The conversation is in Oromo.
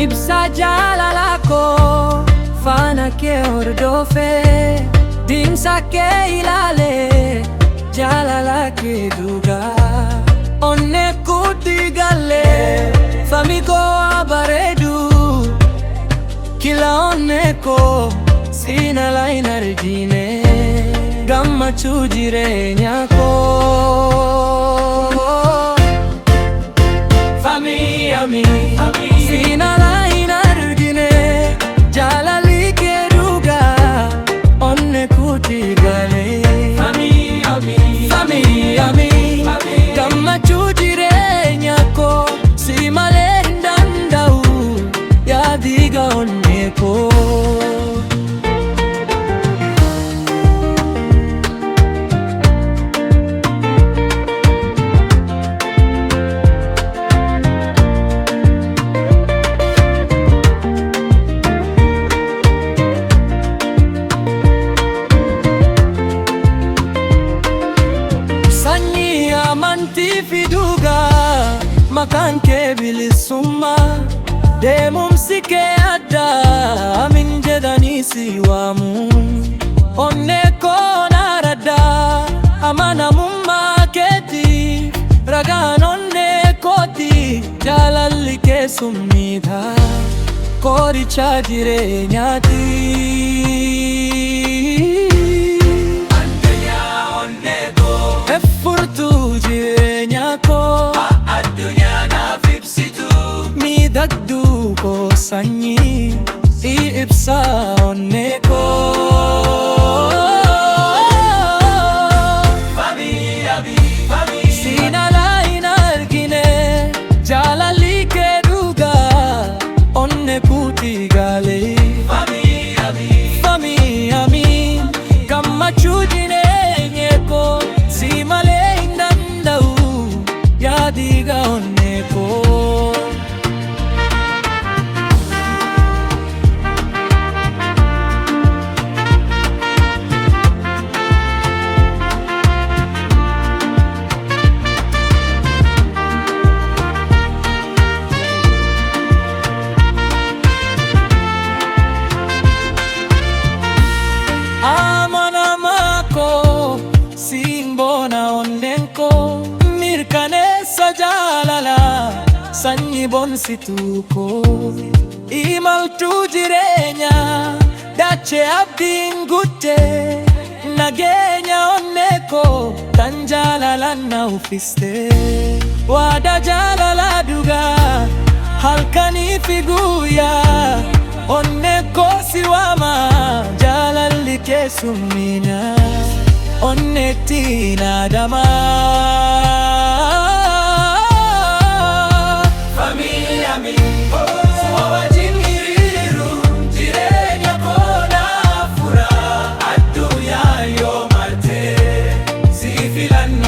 ibsa jalalaa koo faana kee hordofee deemsa kee ilaalee jalalaa kee dhugaa onnee kutti galee Fami koo bareedu kila onnee koo sina lain argine gammachuu jireenya koo Fami Amin sina lain argine jalalli kee dhugaa onnee kutti galee Fami Amin gammachuu jireenya koo si malee hin danda'u yaadiga onnee koo amantii fi dhugaa maqaan kee bilisummaa deemumsi kee addaa Amin jedhanii si waamu onnee koo naaraddaa amanamummaa keetii ragaan onnee kooti jaalalli kee summiidha qoricha jireenyaati. Furtuu jireenya koo addunyaa naaf ibsitu miidhagduu koo sanyii ibsa onnee koo Fami sina lain argine jalalli kee dhugaa onnee kutti galee Fami Amin gammachuu jireenya koo si malee hin danda'u yaadiga onnee koo mirkaneessa jalalaa sanyii bonsituu koo imaltuu jireenyaa dachee abdiin guuttee nageenya onnee koo kan jalalaan na uffistee waada jalalaa dhugaa halkanii fi guyyaa onnee koo si waama jalalli kee summiina onneetti naadamaa Fami Amin suma wajjin hiriiru jireenya koo naaf fura addunyaa yoo marte si filanna